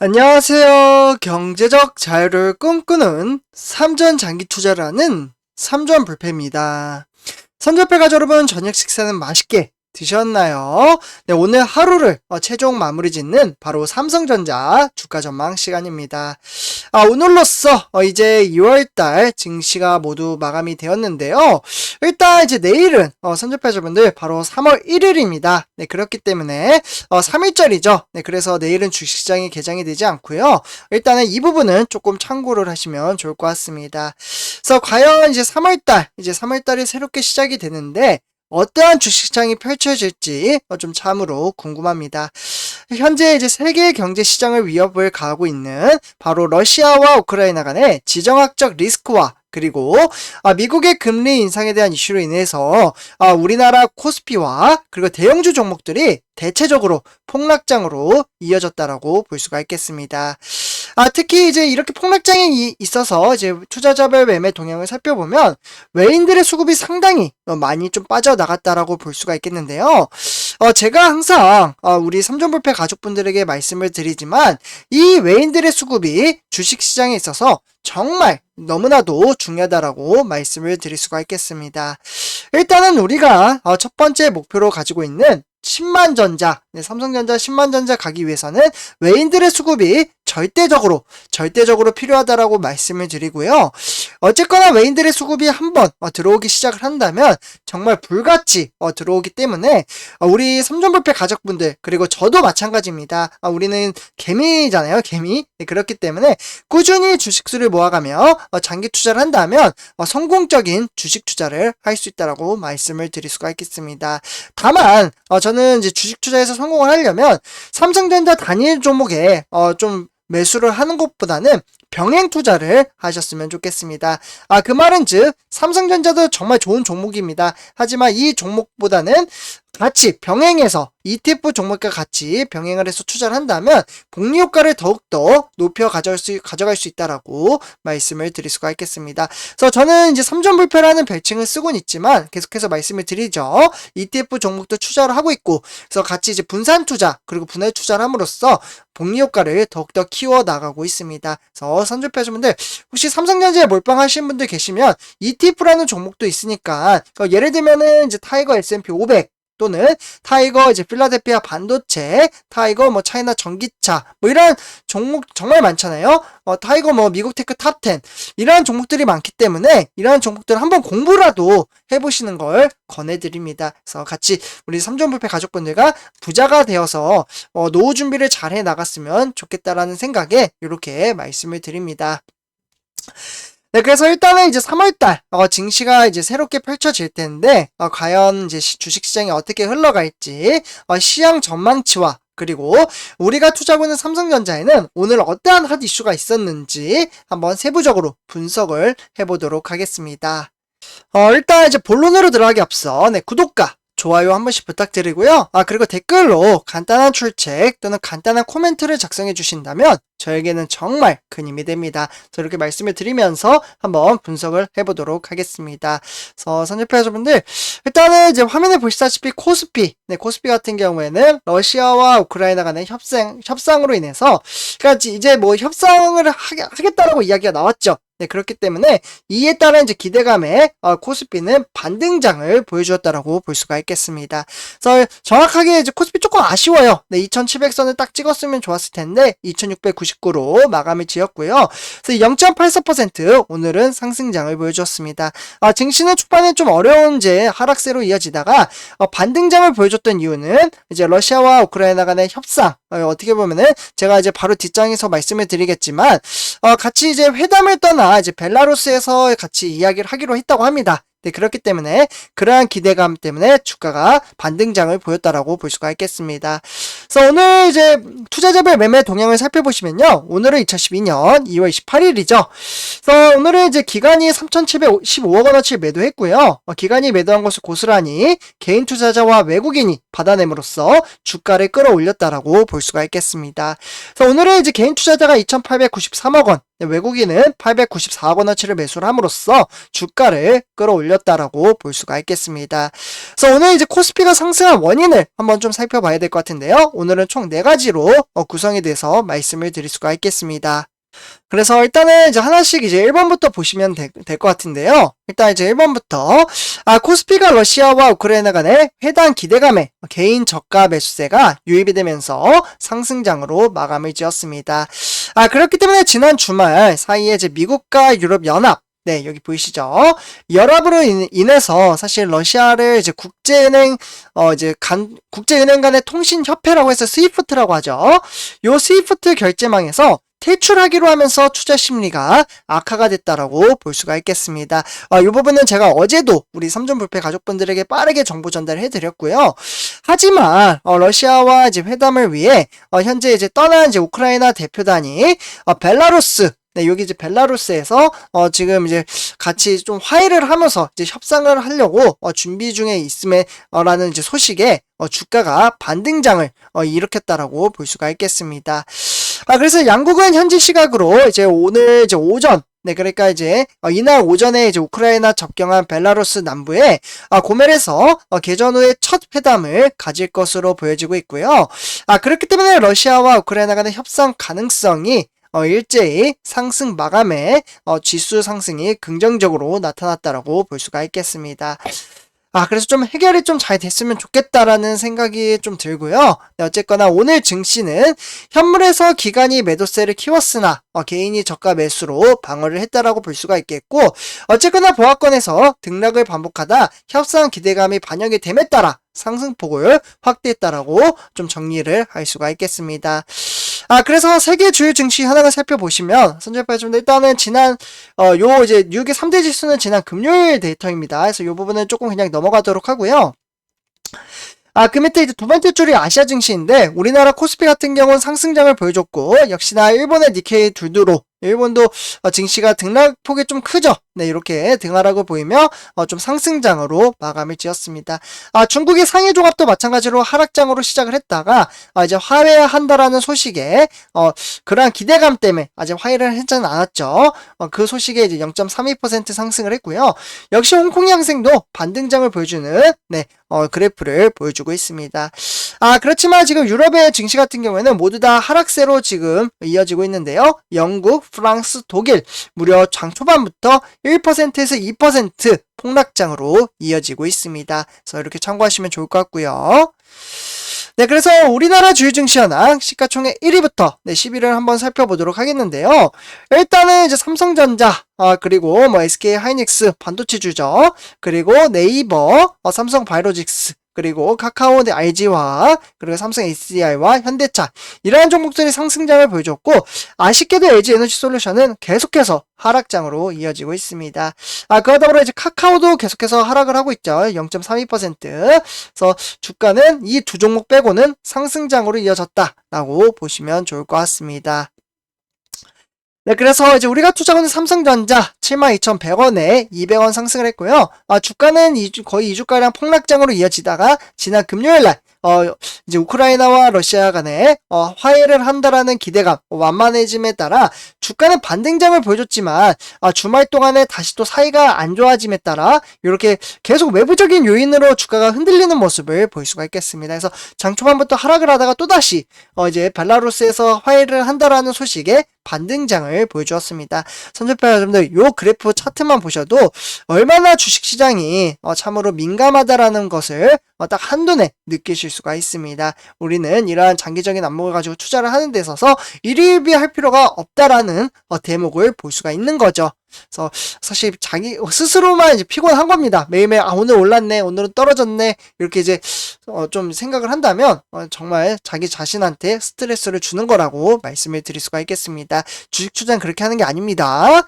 안녕하세요. 경제적 자유를 꿈꾸는 삼전 장기 투자를 하는 삼전 불패입니다. 삼전패 가족 여러분, 저녁 식사는 맛있게 드셨나요? 네, 오늘 하루를 최종 마무리 짓는 바로 삼성전자 주가 전망 시간입니다. 오늘로써 이제 2월달 증시가 모두 마감이 되었는데요. 일단 이제 내일은 삼전패자분들 바로 3월 1일입니다. 네, 그렇기 때문에 3일절이죠. 네, 그래서 내일은 주식시장이 개장이 되지 않고요. 일단은 이 부분은 조금 참고를 하시면 좋을 것 같습니다. 그래서 과연 이제 3월달이 새롭게 시작이 되는데 어떠한 주식시장이 펼쳐질지 좀 참으로 궁금합니다. 현재 이제 세계 경제 시장을 위협을 가하고 있는 바로 러시아와 우크라이나 간의 지정학적 리스크와 그리고 미국의 금리 인상에 대한 이슈로 인해서 우리나라 코스피와 그리고 대형주 종목들이 대체적으로 폭락장으로 이어졌다라고 볼 수가 있겠습니다. 특히 이제 이렇게 폭락장이 있어서 이제 투자자별 매매 동향을 살펴보면 외인들의 수급이 상당히 많이 좀 빠져나갔다라고 볼 수가 있겠는데요. 제가 항상 우리 삼전불패 가족분들에게 말씀을 드리지만 이 외인들의 수급이 주식시장에 있어서 정말 너무나도 중요하다라고 말씀을 드릴 수가 있겠습니다. 일단은 우리가 첫 번째 목표로 가지고 있는 10만전자, 삼성전자 10만전자 가기 위해서는 외인들의 수급이 절대적으로 필요하다라고 말씀을 드리고요. 어쨌거나 외인들의 수급이 한번 들어오기 시작을 한다면 정말 불같이 들어오기 때문에 우리 삼전불패 가족분들 그리고 저도 마찬가지입니다. 우리는 개미잖아요, 개미. 네, 그렇기 때문에 꾸준히 주식수를 모아가며 장기 투자를 한다면 성공적인 주식 투자를 할 수 있다라고 말씀을 드릴 수가 있겠습니다. 다만 저는 이제 주식 투자에서 성공을 하려면 삼성전자 단일 종목에 좀 매수를 하는 것보다는 병행 투자를 하셨으면 좋겠습니다. 그 말은 즉 삼성전자도 정말 좋은 종목입니다. 하지만 이 종목보다는 같이 병행해서 ETF 종목과 같이 병행을 해서 투자를 한다면 복리 효과를 더욱더 높여 가져갈 수 있다라고 말씀을 드릴 수가 있겠습니다. 그래서 저는 이제 삼전불패라는 별칭을 쓰고는 있지만 계속해서 말씀을 드리죠. ETF 종목도 투자를 하고 있고 그래서 같이 이제 분산 투자 그리고 분할 투자를 함으로써 복리 효과를 더욱더 키워 나가고 있습니다. 그래서 삼전패자분들 혹시 삼성전자에 몰빵하시는 분들 계시면 ETF라는 종목도 있으니까 예를 들면은 이제 타이거 S&P 500 또는 타이거 이제 필라델피아 반도체, 타이거 뭐 차이나 전기차 이런 종목 정말 많잖아요. 타이거 뭐 미국 테크 탑 10 이러한 종목들이 많기 때문에 이러한 종목들을 한번 공부라도 해보시는 걸 권해드립니다. 그래서 같이 우리 삼전불패 가족분들과 부자가 되어서 노후 준비를 잘 해 나갔으면 좋겠다라는 생각에 이렇게 말씀을 드립니다. 네, 그래서 일단은 이제 3월달, 증시가 이제 새롭게 펼쳐질 텐데, 과연 이제 주식시장이 어떻게 흘러갈지, 시장 전망치와 그리고 우리가 투자하고 있는 삼성전자에는 오늘 어떠한 핫 이슈가 있었는지 한번 세부적으로 분석을 해보도록 하겠습니다. 일단 이제 본론으로 들어가기 앞서, 구독과 좋아요 한 번씩 부탁드리고요. 그리고 댓글로 간단한 출첵 또는 간단한 코멘트를 작성해 주신다면 저에게는 정말 큰 힘이 됩니다. 그래서 이렇게 말씀을 드리면서 한번 분석을 해보도록 하겠습니다. 그래서 선제표자분들 일단은 이제 화면에 보시다시피 코스피, 코스피 같은 경우에는 러시아와 우크라이나 간의 협상으로 인해서 그러니까 이제 뭐 협상을 하겠다라고 이야기가 나왔죠. 그렇기 때문에 이에 따른 이제 기대감에 코스피는 반등장을 보여주었다라고 볼 수가 있겠습니다. 그래서 정확하게 이제 코스피 조금 아쉬워요. 2700선을 딱 찍었으면 좋았을 텐데 2699로 마감을 지었고요. 그래서 0.84% 오늘은 상승장을 보여주었습니다. 증시는 초반에 좀 어려운 이제 하락세로 이어지다가 반등장을 보여줬던 이유는 이제 러시아와 우크라이나 간의 협상 어떻게 보면은 제가 이제 바로 뒷장에서 말씀을 드리겠지만 같이 이제 회담을 떠나 이제 벨라루스에서 같이 이야기를 하기로 했다고 합니다. 그렇기 때문에 그러한 기대감 때문에 주가가 반등장을 보였다라고 볼 수가 있겠습니다. 그래서 오늘 이제 투자자별 매매 동향을 살펴보시면요. 오늘은 2012년 2월 28일이죠. 그래서 오늘은 이제 기관이 3,715억 원어치를 매도했고요. 기관이 매도한 것을 고스란히 개인 투자자와 외국인이 받아냄으로써 주가를 끌어올렸다라고 볼 수가 있겠습니다. 그래서 오늘은 이제 개인 투자자가 2,893억 원, 외국인은 894억 원어치를 매수를 함으로써 주가를 끌어올렸습니다. 끌어올렸다라고 볼 수가 있겠습니다. 그래서 오늘 이제 코스피가 상승한 원인을 한번 좀 살펴봐야 될 것 같은데요. 오늘은 총 4가지로 구성이 돼서 말씀을 드릴 수가 있겠습니다. 그래서 일단은 이제 하나씩 이제 1번부터 보시면 될 것 같은데요. 일단 이제 1번부터 코스피가 러시아와 우크라이나 간의 회담 기대감에 개인 저가 매수세가 유입이 되면서 상승장으로 마감을 지었습니다. 그렇기 때문에 지난 주말 사이에 이제 미국과 유럽 연합 네, 여기 보이시죠? 연합으로 인해서 사실 러시아를 이제 국제은행, 국제은행 간의 통신협회라고 해서 스위프트라고 하죠. 요 스위프트 결제망에서 퇴출하기로 하면서 투자 심리가 악화가 됐다라고 볼 수가 있겠습니다. 이 부분은 제가 어제도 우리 삼존불패 가족분들에게 빠르게 정보 전달을 해드렸고요. 하지만 러시아와 이제 회담을 위해 현재 이제 떠난 이제 우크라이나 대표단이 벨라루스 네, 여기 이제 벨라루스에서 지금 이제 같이 좀 화해를 하면서 이제 협상을 하려고 준비 중에 있음에 라는 이제 소식에 주가가 반등장을 일으켰다라고 볼 수가 있겠습니다. 그래서 양국은 현지 시각으로 이제 오늘 이제 오전 네, 그러니까 이제 이날 오전에 이제 우크라이나 접경한 벨라루스 남부에 고멜에서 개전 후에 첫 회담을 가질 것으로 보여지고 있고요. 그렇기 때문에 러시아와 우크라이나 간의 협상 가능성이 일제히 상승 마감에 지수 상승이 긍정적으로 나타났다라고 볼 수가 있겠습니다. 그래서 좀 해결이 좀 잘 됐으면 좋겠다라는 생각이 좀 들고요. 네, 어쨌거나 오늘 증시는 현물에서 기관이 매도세를 키웠으나 개인이 저가 매수로 방어를 했다라고 볼 수가 있겠고, 어쨌거나 보합권에서 등락을 반복하다 협상 기대감이 반영이 됨에 따라 상승폭을 확대했다라고 좀 정리를 할 수가 있겠습니다. 그래서 세계 주요 증시 하나가 살펴보시면, 선제파이좀 일단은 지난, 요 이제 뉴욕의 3대 지수는 지난 금요일 데이터입니다. 그래서 요 부분은 조금 그냥 넘어가도록 하고요. 그 밑에 이제 두 번째 줄이 아시아 증시인데, 우리나라 코스피 같은 경우는 상승장을 보여줬고, 역시나 일본의 니케이 두두로, 일본도 증시가 등락폭이 좀 크죠. 네, 이렇게 등하락을 보이며 좀 상승장으로 마감을 지었습니다. 중국의 상해 종합도 마찬가지로 하락장으로 시작을 했다가 이제 화해한다라는 소식에 그러한 기대감 때문에 아직 화해를 하지는 않았죠. 그 소식에 이제 0.32% 상승을 했고요. 역시 홍콩 양생도 반등장을 보여주는 네, 그래프를 보여주고 있습니다. 그렇지만 지금 유럽의 증시 같은 경우에는 모두 다 하락세로 지금 이어지고 있는데요. 영국, 프랑스, 독일 무려 장 초반부터 1%에서 2% 폭락장으로 이어지고 있습니다. 그래서 이렇게 참고하시면 좋을 것 같고요. 네, 그래서 우리나라 주요 증시 현황 시가총액 1위부터 10위를 한번 살펴보도록 하겠는데요. 일단은 이제 삼성전자, 그리고 뭐 SK 하이닉스 반도체주죠. 그리고 네이버, 삼성 바이오로직스, 그리고 카카오, RG화학, 그리고 삼성 HDI와 현대차 이러한 종목들이 상승장을 보여줬고, 아쉽게도 LG 에너지 솔루션은 계속해서 하락장으로 이어지고 있습니다. 그러다 보니 이제 카카오도 계속해서 하락을 하고 있죠. 0.32%. 그래서 주가는 이 두 종목 빼고는 상승장으로 이어졌다라고 보시면 좋을 것 같습니다. 네, 그래서 이제 우리가 투자하는 삼성전자 72,100원에 200원 상승을 했고요. 주가는 거의 2주가량 폭락장으로 이어지다가 지난 금요일날 이제 우크라이나와 러시아 간에 화해를 한다라는 기대감 완만해짐에 따라 주가는 반등장을 보여줬지만 주말 동안에 다시 또 사이가 안 좋아짐에 따라 이렇게 계속 외부적인 요인으로 주가가 흔들리는 모습을 볼 수가 있겠습니다. 그래서 장 초반부터 하락을 하다가 또다시 이제 벨라루스에서 화해를 한다라는 소식에 반등장을 보여주었습니다. 선전파 여러분들 요 그래프 차트만 보셔도 얼마나 주식시장이 참으로 민감하다라는 것을 딱 한눈에 느끼실 수가 있습니다. 우리는 이러한 장기적인 안목을 가지고 투자를 하는 데 있어서 일희일비할 필요가 없다라는 대목을 볼 수가 있는 거죠. 그래서 사실 자기 스스로만 이제 피곤한 겁니다. 매일매일 오늘 올랐네, 오늘은 떨어졌네 이렇게 이제 좀 생각을 한다면 정말 자기 자신한테 스트레스를 주는 거라고 말씀을 드릴 수가 있겠습니다. 주식 투자는 그렇게 하는 게 아닙니다.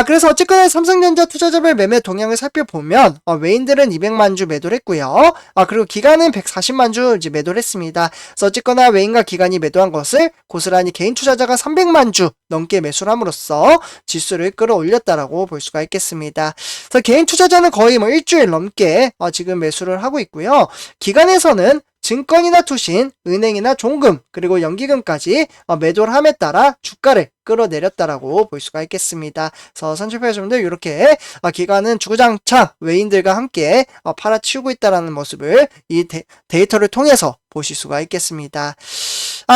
그래서 어쨌거나 삼성전자 투자자별 매매 동향을 살펴보면 외인들은 200만 주 매도를 했고요. 그리고 기관은 140만 주 이제 매도를 했습니다. 그래서 어쨌거나 외인과 기관이 매도한 것을 고스란히 개인 투자자가 300만 주 넘게 매수를 함으로써 지수를 끌어올렸다라고 볼 수가 있겠습니다. 그래서 개인 투자자는 거의 뭐 일주일 넘게 지금 매수를 하고 있고요. 기관에서는 증권이나 투신, 은행이나 종금, 그리고 연기금까지 매도를 함에 따라 주가를 끌어내렸다라고 볼 수가 있겠습니다. 그래서 선출표시분들 이렇게 기관은 주구장창 외인들과 함께 팔아치우고 있다라는 모습을 이 데이터를 통해서 보실 수가 있겠습니다.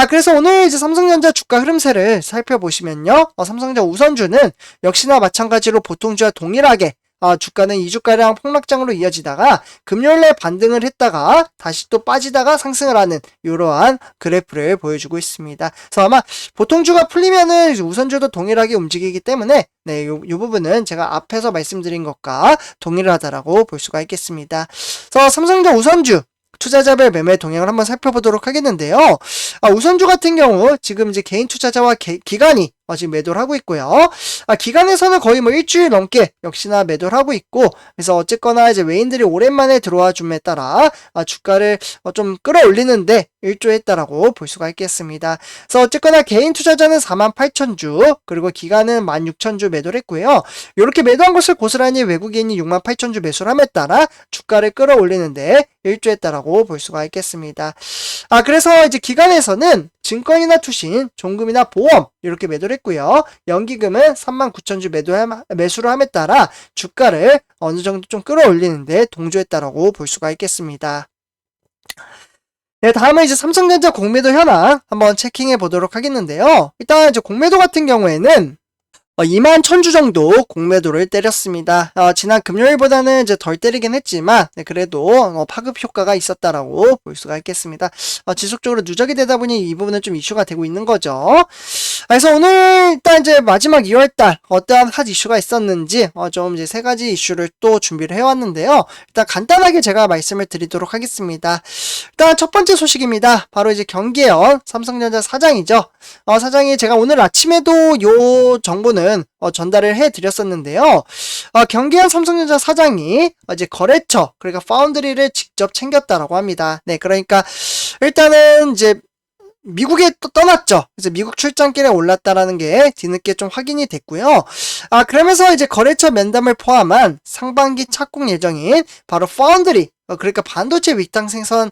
그래서 오늘 이제 삼성전자 주가 흐름세를 살펴보시면요. 삼성전자 우선주는 역시나 마찬가지로 보통주와 동일하게 주가는 2주가량 폭락장으로 이어지다가 금요일에 반등을 했다가 다시 또 빠지다가 상승을 하는 이러한 그래프를 보여주고 있습니다. 그래서 아마 보통주가 풀리면은 우선주도 동일하게 움직이기 때문에 네, 요 부분은 제가 앞에서 말씀드린 것과 동일하다라고 볼 수가 있겠습니다. 그래서 삼성전자 우선주 투자자별 매매 동향을 한번 살펴보도록 하겠는데요. 우선주 같은 경우 지금 이제 개인 투자자와 기관이 지금 매도를 하고 있고요. 기관에서는 거의 뭐 일주일 넘게 역시나 매도를 하고 있고, 그래서 어쨌거나 이제 외인들이 오랜만에 들어와 줌에 따라 주가를 좀 끌어올리는데 일조했다라고 볼 수가 있겠습니다. 그래서 어쨌거나 개인 투자자는 48,000주, 그리고 기관은 16,000주 매도를 했고요. 이렇게 매도한 것을 고스란히 외국인이 68,000주 매수를 함에 따라 주가를 끌어올리는데 일조했다라고 볼 수가 있겠습니다. 그래서 이제 기관에서는 증권이나 투신, 종금이나 보험 이렇게 매도를 했고요. 연기금은 39,000주 매수를 함에 따라 주가를 어느 정도 좀 끌어올리는데 동조했다라고 볼 수가 있겠습니다. 네, 다음은 이제 삼성전자 공매도 현황 한번 체킹해 보도록 하겠는데요. 일단 이제 공매도 같은 경우에는 21,000주 정도 공매도를 때렸습니다. 지난 금요일보다는 이제 덜 때리긴 했지만, 네, 그래도 파급 효과가 있었다라고 볼 수가 있겠습니다. 지속적으로 누적이 되다 보니 이 부분은 좀 이슈가 되고 있는 거죠. 그래서 오늘 일단 이제 마지막 2월달 어떠한 핫 이슈가 있었는지 좀 이제 세 가지 이슈를 또 준비를 해왔는데요. 일단 간단하게 제가 말씀을 드리도록 하겠습니다. 일단 첫 번째 소식입니다. 바로 이제 경계현 삼성전자 사장이죠. 사장이 제가 오늘 아침에도 요 정보는 전달을 해드렸었는데요. 경계현 삼성전자 사장이 이제 거래처, 그러니까 파운드리를 직접 챙겼다라고 합니다. 네, 그러니까 일단은 이제 미국에 또 떠났죠. 그래서 미국 출장길에 올랐다라는 게 뒤늦게 좀 확인이 됐고요. 그러면서 이제 거래처 면담을 포함한 상반기 착공 예정인 바로 파운드리, 그러니까 반도체 윗당 생선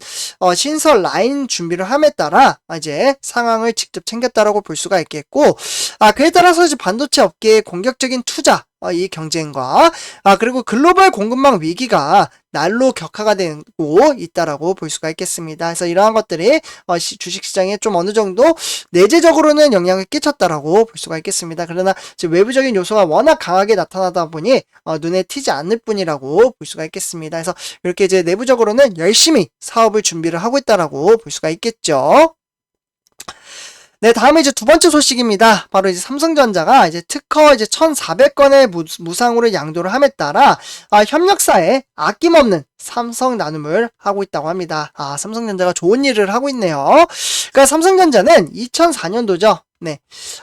신설 라인 준비를 함에 따라 이제 상황을 직접 챙겼다라고 볼 수가 있겠고, 그에 따라서 이제 반도체 업계의 공격적인 투자, 이 경쟁과 그리고 글로벌 공급망 위기가 날로 격화가 되고 있다라고 볼 수가 있겠습니다. 그래서 이러한 것들이 주식시장에 좀 어느 정도 내재적으로는 영향을 끼쳤다라고 볼 수가 있겠습니다. 그러나 이제 외부적인 요소가 워낙 강하게 나타나다 보니 눈에 띄지 않을 뿐이라고 볼 수가 있겠습니다. 그래서 이렇게 이제 내부적으로는 열심히 사업을 준비를 하고 있다라고 볼 수가 있겠죠. 네, 다음에 이제 두 번째 소식입니다. 바로 이제 삼성전자가 이제 특허 이제 1,400건의 무상으로 양도를 함에 따라 협력사에 아낌없는 삼성 나눔을 하고 있다고 합니다. 삼성전자가 좋은 일을 하고 있네요. 그러니까 삼성전자는 2004년도죠. 네.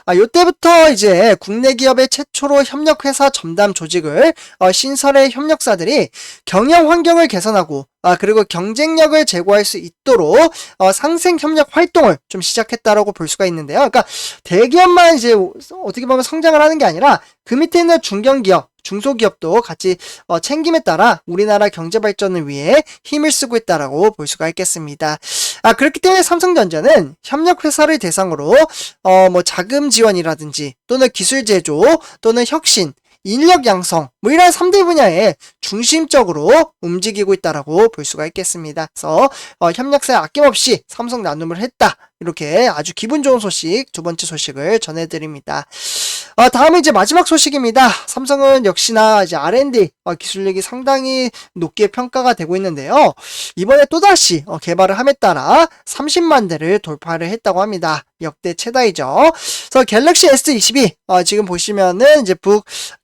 요때부터 이제 국내 기업의 최초로 협력회사 전담 조직을 신설의 협력사들이 경영 환경을 개선하고 그리고 경쟁력을 제고할 수 있도록 상생 협력 활동을 좀 시작했다라고 볼 수가 있는데요. 그러니까 대기업만 이제 어떻게 보면 성장을 하는 게 아니라 그 밑에 있는 중견기업, 중소기업도 같이 챙김에 따라 우리나라 경제 발전을 위해 힘을 쓰고 있다라고 볼 수가 있겠습니다. 그렇기 때문에 삼성전자는 협력회사를 대상으로 뭐 자금 지원이라든지 또는 기술 제조 또는 혁신, 인력 양성, 뭐 이런 3대 분야에 중심적으로 움직이고 있다라고 볼 수가 있겠습니다. 그래서 협력사에 아낌없이 삼성 나눔을 했다. 이렇게 아주 기분 좋은 소식, 두 번째 소식을 전해드립니다. 다음은 이제 마지막 소식입니다. 삼성은 역시나 이제 R&D 기술력이 상당히 높게 평가가 되고 있는데요. 이번에 또다시 개발을 함에 따라 30만 대를 돌파를 했다고 합니다. 역대 최다이죠. 그래서 갤럭시 S22 지금 보시면은 이제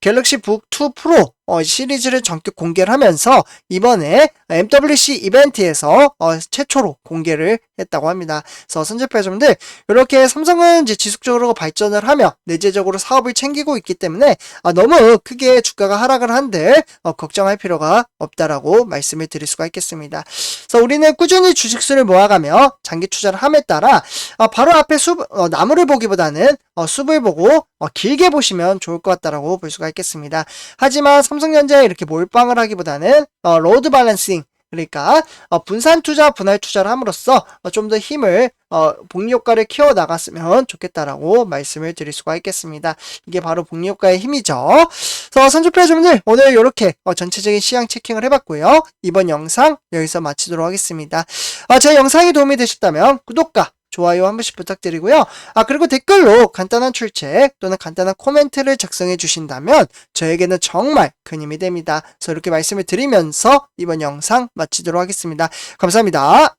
갤럭시 북 2 프로 시리즈를 전격 공개를 하면서 이번에 MWC 이벤트에서 최초로 공개를 했다고 합니다. 그래서 선제표점들 이렇게 삼성은 이제 지속적으로 발전을 하며 내재적으로 사업을 챙기고 있기 때문에 너무 크게 주가가 하락을 한들 걱정할 필요가 없다라고 말씀을 드릴 수가 있겠습니다. 그래서 우리는 꾸준히 주식수를 모아가며 장기 투자를 함에 따라 바로 앞에 나무를 보기보다는 숲을 보고 길게 보시면 좋을 것 같다라고 볼 수가 있겠습니다. 하지만 삼성전자에 이렇게 몰빵을 하기보다는 로드 밸런싱, 그러니까 분산 투자, 분할 투자를 함으로써 좀 더 힘을 복리 효과를 키워 나갔으면 좋겠다라고 말씀을 드릴 수가 있겠습니다. 이게 바로 복리 효과의 힘이죠. 그래서 선조표자분들 오늘 이렇게 전체적인 시향 체킹을 해봤고요. 이번 영상 여기서 마치도록 하겠습니다. 제 영상이 도움이 되셨다면 구독과 좋아요 한 번씩 부탁드리고요. 그리고 댓글로 간단한 출첵 또는 간단한 코멘트를 작성해 주신다면 저에게는 정말 큰 힘이 됩니다. 그래서 이렇게 말씀을 드리면서 이번 영상 마치도록 하겠습니다. 감사합니다.